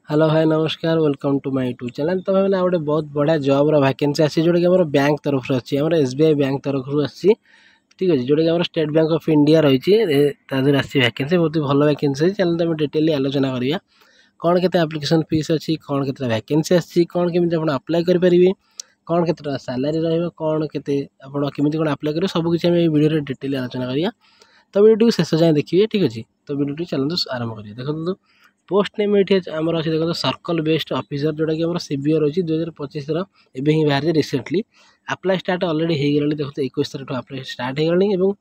Hello hi नमस्कार welcome to my YouTube channel. तो मैंने गोटे बहुत बढ़िया जॉब वैकेंसी आसी जोटा कि बैंक तरफ अच्छी आम एसबीआई बैंक तरफ आसी ठीक अच्छे जोटा कि स्टेट बैंक ऑफ इंडिया रही है आसी वैकेंसी बहुत भल वैकेंसी चैनल तो डिटेली आलोचना करिया कौन के एप्लिकेशन फीस अच्छी कौन के वैकेंसी आसी कौन केमी आप अप्लाई करेंगे कौन के सालारी रौन केमी कौन अप्लाई करेंगे सबकि वीडियो डिटेली आलोचना करिया। तो वीडियो शेष जाए देखिए ठीक अच्छे। तो वीडियो चलते आरंभ करिए। देखो पोस्ट नेम ये आमर अच्छे देखो सर्कल बेस्ड ऑफिसर जोटा कि सीबीओ रही 2025 एवं ही बाहर रिसेंटली अप्लाई स्टार्ट अलरेडी हो गला। देखो 21 तारीख अप्लाई स्टार्ट हो गला।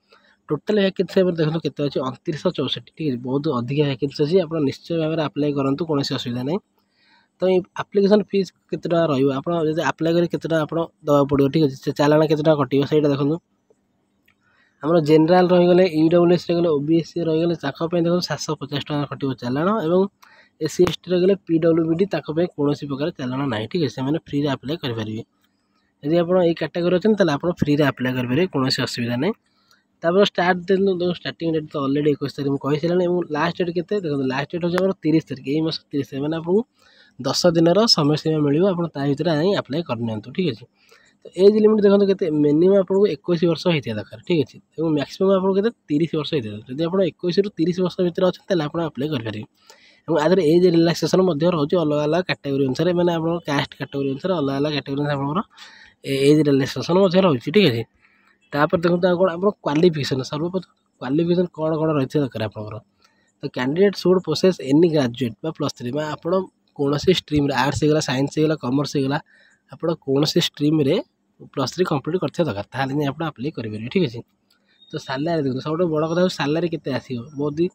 टोटाल वैकेंसी देखो के 2964 ठीक है बहुत अधिक वैकेंसी अच्छी आप निश्चय भाव में अप्लाई करूँ कौन असुविधा नहीं। तो ये आप्लिकेसन फीस के अप्लाई कर दवा पड़ो ठीक अच्छे चालाण के कटो सही देखो आम जेनराल रहीगले ईडब्ल्यूएस गले ओबीएससी रहीगले देखो 750 टका कटो चालाण और एससी एसटी रहीगले पीडब्ल्यूबीडी कौन प्रकार चालाण ना ठीक है मैंने फ्री अप्लाई करेंगे। यदि आप कैटेगोरी अच्छे आप फ्री अप्लाई करेंगे कौन असुविधा नहीं। तापर स्टार्ट दिन स्टार्टिंग डेट तो अलरेडी 21 तारीख मुझे कही सारे लास्ट डेट के देखो लास्ट डेट हूँ 30 तारीख यही मास 30 तारीख मैंने आपको 10 दिन समय सीमा मिले आप अप्लाई करनी ठीक अच्छे। तो एज लिमिट देखो के मिनिमम आपको 21 वर्ष होता दरकार ठीक अच्छे और मैक्सिमम आपको 30 वर्ष होता दरकार। जब आप 21 ରୁ 30 वर्ष भितर अच्छे आप अप्लाई करेंगे और आदर एज रिलैक्सेशन रोचे अलग अलग कैटेगोरी अनुसार मैंने आप कास्ट कैटेगोरी अनुसार अलग अलग कैटेगोरी आप एज रिलैक्सेशन रोचे ठीक अच्छे। तापर देखो कौन आप क्वालिफिकेशन सर्वप्रथम क्वालिफिकेशन कौन कौन रही दरकार आपंकर। तो candidate should possess any graduate +3 आप कौन स्ट्रीम आर्ट्स होगा साइंस होगा कॉमर्स होगा आप कौन स्ट्रीम +3 कंप्लीट करते दरकार ताली आप अप्लाई करेंगे ठीक अच्छे। तो सालारी देखो सब बड़ कथा सालारी के बहुत ही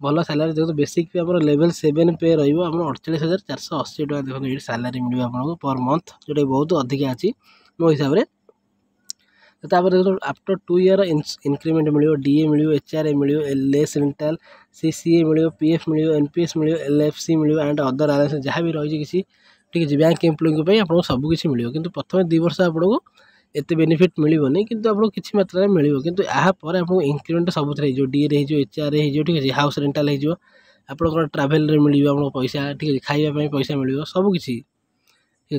भल सालारी देखो बेसिक पे आप लेवल 7 पे रही 48,480 टका देखो ये सालारी मिले आपको पर मंथ जोटा बहुत अधिका अच्छी मो हिसाब से। तापर देखो आफ्टर 2 ईयर इंक्रीमेंट मिले डीए मिले एचआरए मिले एलएस रेंटाल सीसीए मिले पीएफ मिले एनपीएस मिले एलएफसी मिले एंड अदर आलायंस जहाँ भी रही किसी ठीक है बैंक एम्प्लॉय आपको सबकि मिले कि प्रथम 2 वर्ष आपको एत बेनिफिट मिलनी कि आपको किसी मात्रा मिले कि यापर आपको इंक्रीमेंट सब डी हो एचआरए हो ठीक है हाउस रेंटाल हो आप ट्राभेल मिले आप पैसा ठीक है खावाई पैसा मिले सबकि।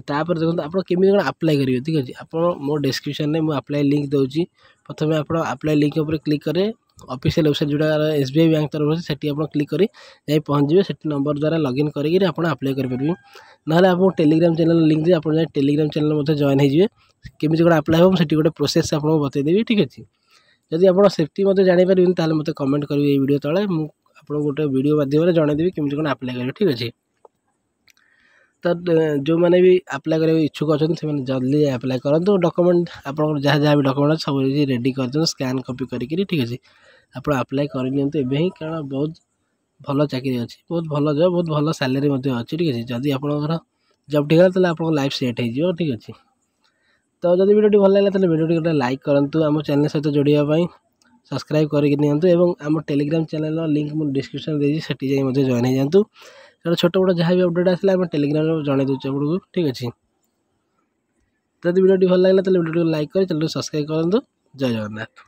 तापर देखो आप केमी कौन अप्लाई करेंगे ठीक अच्छे आप मो डिस्क्रिप्शन में मुझे अप्लाई लिंक दूसरी प्रथम आप अप्लाई लिंक उपर क्लिक करें ऑफिशियल वेबसाइट जोड़ा एसबीआई बैंक तरफ से आप क्लिक कर पहुँच जाए से नंबर द्वारा लॉगिन करके आप अप्लाई करेंगे ना आपको टेलीग्राम चैनल लिंक आप टेलीग्राम चैनल जॉइन हो केमी कौन अप्लाई हो मुझे गोटे प्रोसेस आपको बतईदेवी ठीक अच्छे। जदि आप सेफ्टी जापर ताल मत कमेंट करेंगे वीडियो तले मुझे गोटे वीडियो माध्यम जनईदेवी केमी कौन अप्लाई करेंगे ठीक अच्छे। तो जो मैंने भी अप्लाई करने इच्छुक अच्छा से जल्दी अप्लाई करूँ डॉक्यूमेंट आप जहाँ जहाँ भी डॉक्यूमेंट सब रेडी कर स्कैन कॉपी करी ठीक अच्छे आप अप्लाई करनी ही कारण बहुत भल चाकरी अच्छी बहुत भल जॉब बहुत भल सैलरी अच्छी ठीक अच्छे। जदि आपंकर जॉब ठीक है आप लाइफ सेट हो ठीक अच्छे। तो जब वीडियो भल लगे तो वीडियो गोटे लाइक करूँ आम चैनल सहित जोड़ाई सब्सक्राइब करके आम टेलीग्राम चैनल लिंक मुझे डिस्क्रिप्शन देती से जॉइन हो जातु छोट बड़ जहाँ भी अपडेट आसला टेलीग्राम जन दूसरे आपको ठीक अच्छे। तो वीडियो भल लगे तो वीडियो लाइक कर चैनल सब्सक्राइब करूँ। जय जगन्नाथ।